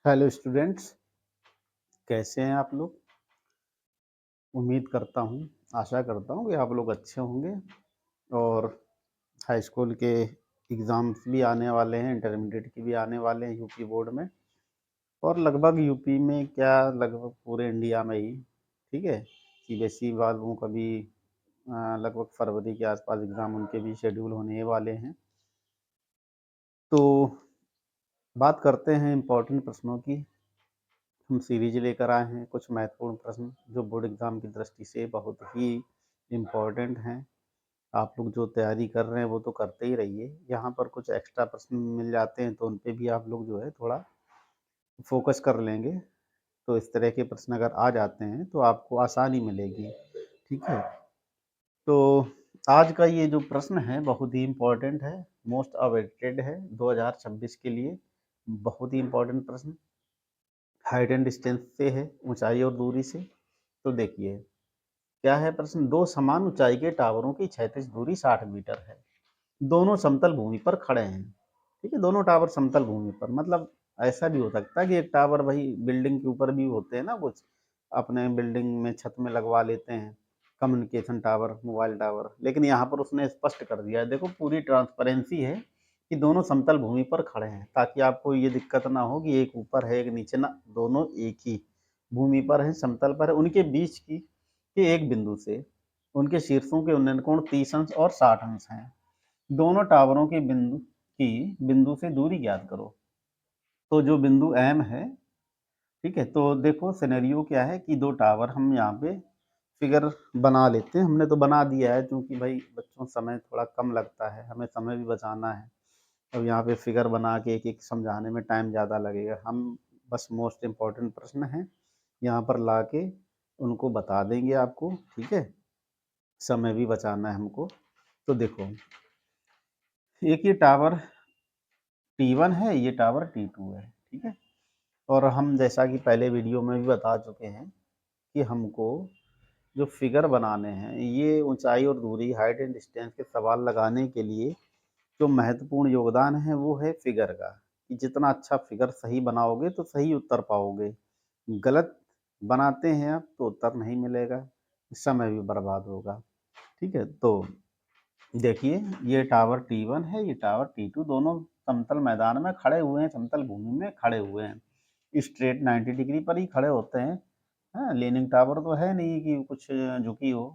Hello students, कैसे हैं आप लोग? उम्मीद करता हूँ, आशा करता हूँ कि आप लोग अच्छे होंगे। और हाई स्कूल के एग्ज़ाम्स भी आने वाले हैं, इंटरमीडिएट के भी आने वाले हैं यूपी बोर्ड में। और लगभग यूपी में क्या, लगभग पूरे इंडिया में ही, ठीक है। सीबीएसई वालों का भी लगभग फरवरी के आसपास एग्ज़ाम उनके भी शेड्यूल होने वाले हैं। तो बात करते हैं इम्पोर्टेंट प्रश्नों की। हम सीरीज लेकर आए हैं कुछ महत्वपूर्ण प्रश्न जो बोर्ड एग्जाम की दृष्टि से बहुत ही इम्पोर्टेंट हैं। आप लोग जो तैयारी कर रहे हैं वो तो करते ही रहिए। यहाँ पर कुछ एक्स्ट्रा प्रश्न मिल जाते हैं तो उन पे भी आप लोग जो है थोड़ा फोकस कर लेंगे। तो इस तरह के प्रश्न अगर आ जाते हैं तो आपको आसानी मिलेगी, ठीक है। तो आज का ये जो प्रश्न है बहुत ही इम्पोर्टेंट है, मोस्ट अवेटेड है 2026 के लिए। बहुत ही इम्पोर्टेंट प्रश्न हाइट एंड डिस्टेंस से है, ऊंचाई और दूरी से। तो देखिए क्या है प्रश्न। दो समान ऊंचाई के टावरों की क्षैतिज दूरी 60 मीटर है। दोनों समतल भूमि पर खड़े हैं, ठीक है। दोनों टावर समतल भूमि पर, मतलब ऐसा भी हो सकता है कि एक टावर भाई बिल्डिंग के ऊपर भी होते हैं ना, कुछ अपने बिल्डिंग में छत में लगवा लेते हैं कम्युनिकेशन टावर, मोबाइल टावर। लेकिन यहाँ पर उसने स्पष्ट कर दिया है, देखो पूरी ट्रांसपेरेंसी है कि दोनों समतल भूमि पर खड़े हैं, ताकि आपको ये दिक्कत ना हो कि एक ऊपर है एक नीचे, ना, दोनों एक ही भूमि पर है, समतल पर है। उनके बीच की के एक बिंदु से उनके शीर्षों के उन्नयन कोण 30 अंश और 60 अंश हैं। दोनों टावरों के बिंदु से दूरी ज्ञात करो। तो जो बिंदु एम है, ठीक है। तो देखो सिनेरियो क्या है कि दो टावर हम यहाँ पे फिगर बना लेते हैं। हमने तो बना दिया है क्योंकि भाई बच्चों समय थोड़ा कम लगता है, हमें समय भी बचाना है। अब यहाँ पे फिगर बना के एक एक समझाने में टाइम ज़्यादा लगेगा। हम बस मोस्ट इम्पॉर्टेंट प्रश्न हैं यहाँ पर ला के उनको बता देंगे आपको, ठीक है। समय भी बचाना है हमको। तो देखो एक ये टावर T1 है, ये टावर T2 है, ठीक है। और हम जैसा कि पहले वीडियो में भी बता चुके हैं कि हमको जो फिगर बनाने हैं, ये ऊंचाई और दूरी, हाइट एंड डिस्टेंस के सवाल लगाने के लिए जो महत्वपूर्ण योगदान है वो है फिगर का। कि जितना अच्छा फिगर सही बनाओगे तो सही उत्तर पाओगे। गलत बनाते हैं आप तो उत्तर नहीं मिलेगा, समय भी बर्बाद होगा, ठीक है। तो देखिए ये टावर T1 है, ये टावर T2, दोनों समतल मैदान में खड़े हुए हैं, समतल भूमि में खड़े हुए हैं। स्ट्रेट 90 डिग्री पर ही खड़े होते हैं। हाँ, लीनिंग टावर तो है नहीं कि कुछ झुकी हो,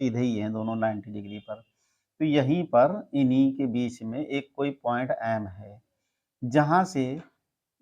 सीधे ही हैं दोनों 90 डिग्री पर। तो यहीं पर इन्हीं के बीच में एक कोई पॉइंट एम है, जहाँ से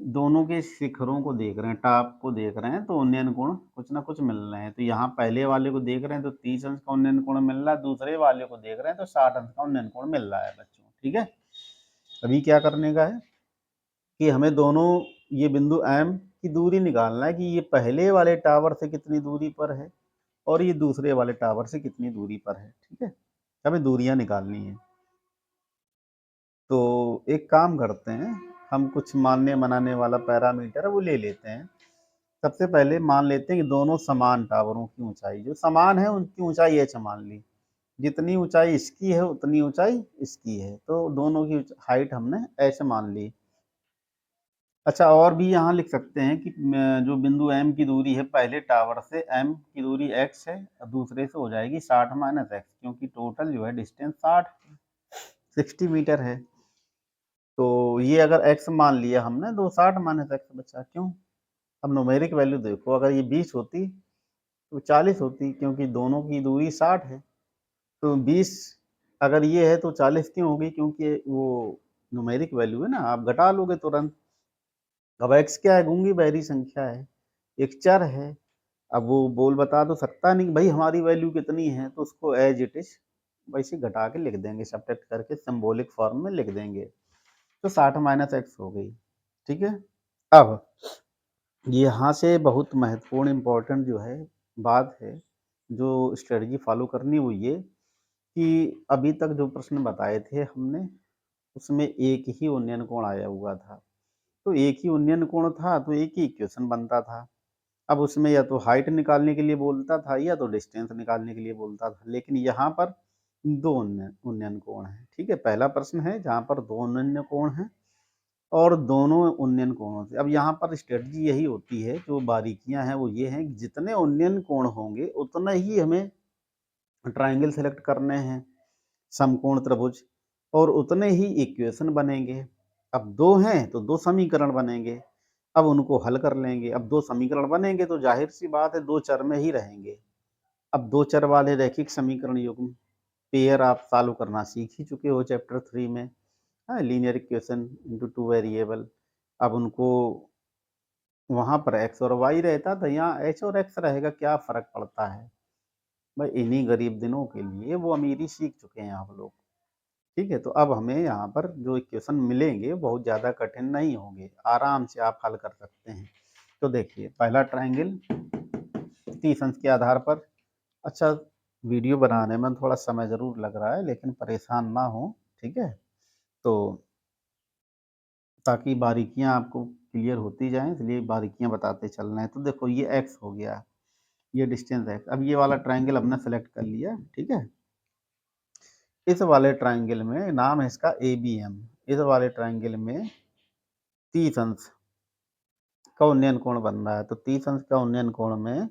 दोनों के शिखरों को देख रहे हैं, टॉप को देख रहे हैं, तो उन्नयन कोण कुछ ना कुछ मिल रहे हैं। तो यहाँ पहले वाले को देख रहे हैं तो 30 अंश का उन्नयन कोण मिल रहा है, दूसरे वाले को देख रहे हैं तो 60 अंश का उन्नयन कोण मिल रहा है बच्चों, ठीक है। अभी क्या करने का है कि हमें दोनों ये बिंदु एम की दूरी निकालना है कि ये पहले वाले टावर से कितनी दूरी पर है और ये दूसरे वाले टावर से कितनी दूरी पर है, ठीक है। हमें दूरियां निकालनी है। तो एक काम करते हैं, हम कुछ मानने मनाने वाला पैरामीटर है वो ले लेते हैं। सबसे पहले मान लेते हैं कि दोनों समान टावरों की ऊंचाई, जो समान है उनकी ऊंचाई एच मान ली। जितनी ऊंचाई इसकी है उतनी ऊंचाई इसकी है, तो दोनों की हाइट हमने एच मान ली। अच्छा, और भी यहाँ लिख सकते हैं कि जो बिंदु एम की दूरी है पहले टावर से, एम की दूरी एक्स है और दूसरे से हो जाएगी 60 माइनस एक्स, क्योंकि टोटल जो है डिस्टेंस 60 मीटर है। तो ये अगर एक्स मान लिया हमने तो 60 माइनस एक्स बचा, क्यों। अब न्यूमेरिक वैल्यू देखो, अगर ये 20 होती तो 40 होती, क्योंकि दोनों की दूरी 60 है। तो 20 अगर ये है तो 40 क्यों होगी, क्योंकि वो न्यूमेरिक वैल्यू है ना, आप घटा लोगे तुरंत। अब एक्स क्या है, गूंगी बहरी संख्या है, एक चर है। अब वो बोल बता तो सकता नहीं भाई हमारी वैल्यू कितनी है, तो उसको एज इट इज वैसे घटा के लिख देंगे, सब्ट्रैक्ट करके सिंबॉलिक फॉर्म में लिख देंगे। तो 60 माइनस एक्स हो गई, ठीक है। अब यहाँ से बहुत महत्वपूर्ण इम्पोर्टेंट जो है बात है, जो स्ट्रेटजी फॉलो करनी हुई है कि अभी तक जो प्रश्न बताए थे हमने उसमें एक ही उन्नयन कोण आया हुआ था। तो एक ही उन्नयन कोण था तो एक ही इक्वेशन बनता था। अब उसमें या तो हाइट निकालने के लिए बोलता था या तो डिस्टेंस निकालने के लिए बोलता था, लेकिन यहाँ पर दो उन्नयन कोण है, ठीक है। पहला प्रश्न है जहाँ पर दो उन्नयन कोण है और दोनों उन्नयन कोणों से। अब यहाँ पर स्ट्रेटजी यही होती है, जो बारीकियां हैं वो ये हैं कि जितने उन्नयन कोण होंगे उतना ही हमें ट्राइंगल सेलेक्ट करने हैं, समकोण त्रिभुज, और उतने ही इक्वेशन बनेंगे। अब दो हैं तो दो समीकरण बनेंगे, अब उनको हल कर लेंगे। अब दो समीकरण बनेंगे तो जाहिर सी बात है दो चर में ही रहेंगे। अब दो चर वाले रैखिक समीकरण युग्म पेयर आप सॉल्व करना सीख ही चुके हो चैप्टर 3 में, हाँ, linear equation into two variable. अब उनको वहां पर एक्स और वाई रहता था, यहाँ एच और एक्स रहेगा, क्या फर्क पड़ता है भाई। इन्हीं गरीब दिनों के लिए वो अमीरी सीख चुके हैं आप लोग। ठीक है, तो अब हमें यहाँ पर जो इक्वेशन मिलेंगे बहुत ज़्यादा कठिन नहीं होंगे, आराम से आप हल कर सकते हैं। तो देखिए पहला ट्राइंगल 30 अंश के आधार पर। अच्छा, वीडियो बनाने में थोड़ा समय ज़रूर लग रहा है लेकिन परेशान ना हो, ठीक है, तो ताकि बारीकियां आपको क्लियर होती जाएं, इसलिए बारीकियां बताते चल रहे हैं। तो देखो ये एक्स हो गया, ये डिस्टेंस एक्स। अब ये वाला ट्राइंगल हमने सेलेक्ट कर लिया, ठीक है। इस वाले ट्राइंगल में नाम है इसका ए बी एम। इस वाले ट्राइंगल में 30 अंश का उन्नयन कोण बन रहा है। तो 30 अंश का उन्नयन कोण में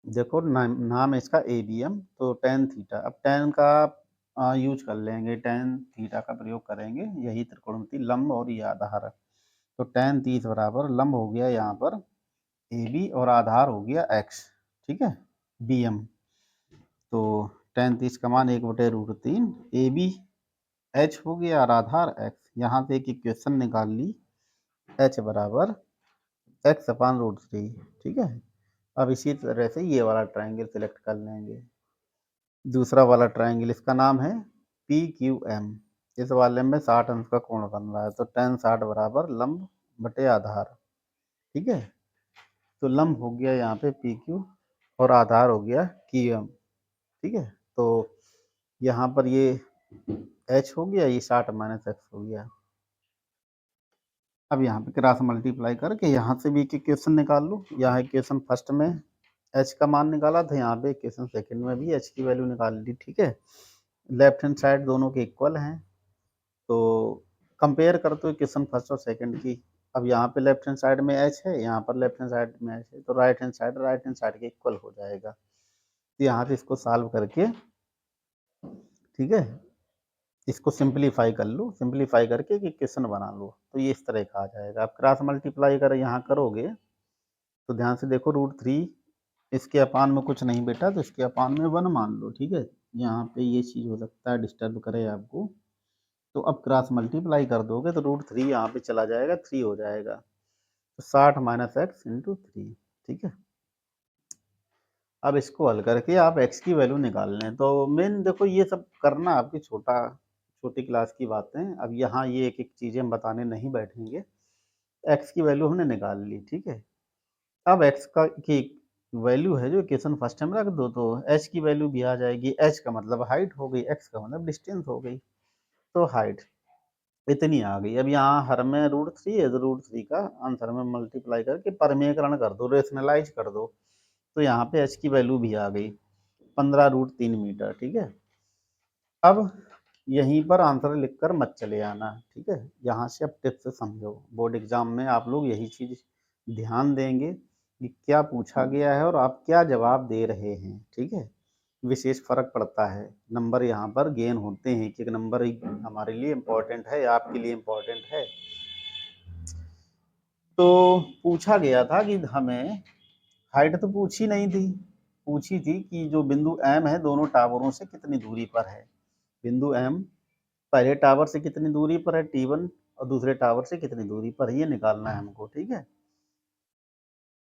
देखो नाम है इसका ए बी एम, तो टेन थीटा। अब टेन का यूज कर लेंगे, टेन थीटा का प्रयोग करेंगे, यही त्रिकोणमिति लंब और ये आधार। तो टेन 30 बराबर लंब हो गया यहाँ पर ए बी और आधार हो गया एक्स, ठीक है, बी एम। तो टेन 30 का मान 1/√3 ए बी एच हो गया और आधार एक्स। यहाँ से एक इक्वेशन निकाल ली, एच बराबर x/√3, ठीक है। अब इसी तरह से ये वाला ट्राइंगल सेलेक्ट कर लेंगे, दूसरा वाला ट्राइंगल, इसका नाम है पी क्यू एम। इस वाले में 60 अंश का कोण बन रहा है, तो टेन 60 बराबर लंब बटे आधार, ठीक है। तो लंब हो गया यहाँ पे पी क्यू और आधार हो गया क्यू एम, ठीक है। तो यहाँ पर ये एच हो गया, ये 60 माइनस एक्स हो गया। अब यहाँ पे क्रॉस मल्टीप्लाई करके यहाँ से भी एक इक्वेशन निकाल लो। यहाँ इक्वेशन फर्स्ट में एच का मान निकाला था, यहाँ पे इक्वेशन सेकंड में भी एच की वैल्यू निकाल ली, ठीक है। लेफ्ट हैंड साइड दोनों के इक्वल हैं, तो कंपेयर कर दो इक्वेशन फर्स्ट और सेकंड की। अब यहाँ पे लेफ्ट हैंड साइड में एच है, यहाँ पर लेफ्ट हैंड साइड में एच है, तो राइट हैंड साइड के इक्वल हो जाएगा। तो यहाँ से इसको सॉल्व करके, ठीक है, इसको सिंपलीफाई कर लो, सिंपलीफाई करके एक इक्वेशन बना लो, तो ये इस तरह का आ जाएगा। आप क्रॉस मल्टीप्लाई अगर यहाँ करोगे तो ध्यान से देखो, √3 इसके अपान में कुछ नहीं बेटा, तो इसके अपान में 1 मान लो, ठीक है। यहाँ पे ये चीज़ हो सकता है डिस्टर्ब करे आपको, तो अब क्रॉस मल्टीप्लाई कर दोगे तो √3 यहाँ पे चला जाएगा, 3 हो जाएगा। तो 60 माइनस एक्स इंटू 3, ठीक है। अब इसको हल करके आप x की वैल्यू निकाल लें। तो मेन देखो ये सब करना आपकी छोटी क्लास की बातें, अब यहाँ ये एक एक चीज़ें हम बताने नहीं बैठेंगे। x की वैल्यू हमने निकाल ली, ठीक है। अब x की वैल्यू है जो इक्वेशन फर्स्ट में रख दो, तो h की वैल्यू भी आ जाएगी। h का मतलब हाइट हो गई, x का मतलब डिस्टेंस हो गई, तो हाइट इतनी आ गई। अब यहाँ हर में √3 है, तो √3 का आंसर में मल्टीप्लाई करके परमेयकरण कर दो, रेशनलाइज कर दो, तो यहाँ पे h की वैल्यू भी आ गई 15√3 मीटर, ठीक है। अब यहीं पर आंसर लिखकर मत चले आना, ठीक है। यहाँ से अब टिप्स से समझो, बोर्ड एग्जाम में आप लोग यही चीज ध्यान देंगे कि क्या पूछा गया है और आप क्या जवाब दे रहे हैं, ठीक है। विशेष फर्क पड़ता है, नंबर यहाँ पर गेन होते हैं कि नंबर हमारे लिए इम्पोर्टेंट है, आपके लिए इम्पोर्टेंट है। तो पूछा गया था कि हमें हाइट तो पूछी नहीं थी, पूछी थी कि जो बिंदु एम है दोनों टावरों से कितनी दूरी पर है। बिंदु एम पहले टावर से कितनी दूरी पर है T1, और दूसरे टावर से कितनी दूरी पर है, ये निकालना है हमको, ठीक है।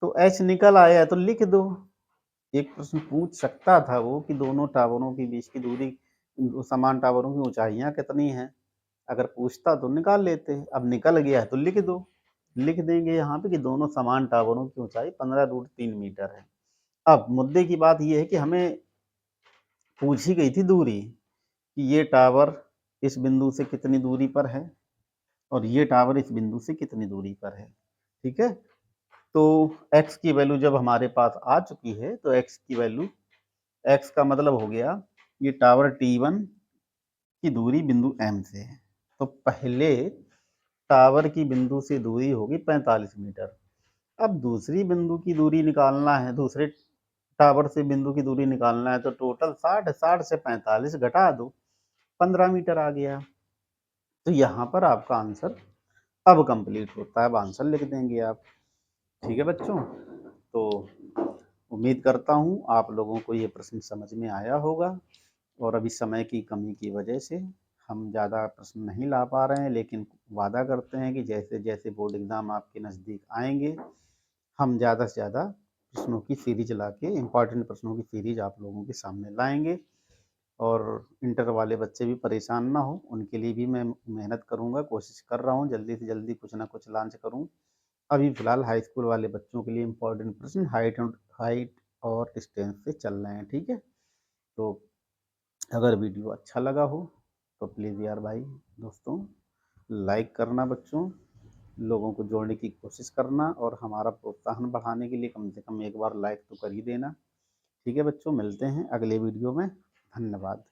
तो H निकल आया है तो लिख दो। एक प्रश्न पूछ सकता था वो कि दोनों टावरों के बीच की दूरी, समान टावरों की ऊंचाइयां कितनी हैं, अगर पूछता तो निकाल लेते। अब निकल गया है तो लिख दो, लिख देंगे यहाँ पे कि दोनों समान टावरों की ऊंचाई 15√3 मीटर है। अब मुद्दे की बात यह है कि हमें पूछी गई थी दूरी, कि ये टावर इस बिंदु से कितनी दूरी पर है और ये टावर इस बिंदु से कितनी दूरी पर है, ठीक है। तो x की वैल्यू जब हमारे पास आ चुकी है, तो x की वैल्यू, x का मतलब हो गया ये टावर T1 की दूरी बिंदु M से है। तो पहले टावर की बिंदु से दूरी होगी 45 मीटर। अब दूसरी बिंदु की दूरी निकालना है, दूसरे टावर से बिंदु की दूरी निकालना है, तो टोटल 60 है, 60 से 45 घटा दो, 15 मीटर आ गया। तो यहाँ पर आपका आंसर अब कंप्लीट होता है, अब आंसर लिख देंगे आप। ठीक है बच्चों, तो उम्मीद करता हूँ आप लोगों को ये प्रश्न समझ में आया होगा, और अभी समय की कमी की वजह से हम ज़्यादा प्रश्न नहीं ला पा रहे हैं, लेकिन वादा करते हैं कि जैसे जैसे बोर्ड एग्ज़ाम आपके नज़दीक आएंगे, हम ज़्यादा से ज़्यादा प्रश्नों की सीरीज ला के, इम्पॉर्टेंट प्रश्नों की सीरीज आप लोगों के सामने लाएंगे। और इंटर वाले बच्चे भी परेशान ना हो, उनके लिए भी मैं मेहनत करूँगा, कोशिश कर रहा हूँ जल्दी से जल्दी कुछ ना कुछ लॉन्च करूँ। अभी फ़िलहाल हाई स्कूल वाले बच्चों के लिए इम्पोर्टेंट प्रश्न हाइट और डिस्टेंस से चल रहे हैं, ठीक है? तो अगर वीडियो अच्छा लगा हो तो प्लीज़ यार भाई दोस्तों लाइक करना बच्चों, लोगों को जोड़ने की कोशिश करना, और हमारा प्रोत्साहन बढ़ाने के लिए कम से कम एक बार लाइक तो कर ही देना। ठीक है बच्चों, मिलते हैं अगले वीडियो में। धन्यवाद।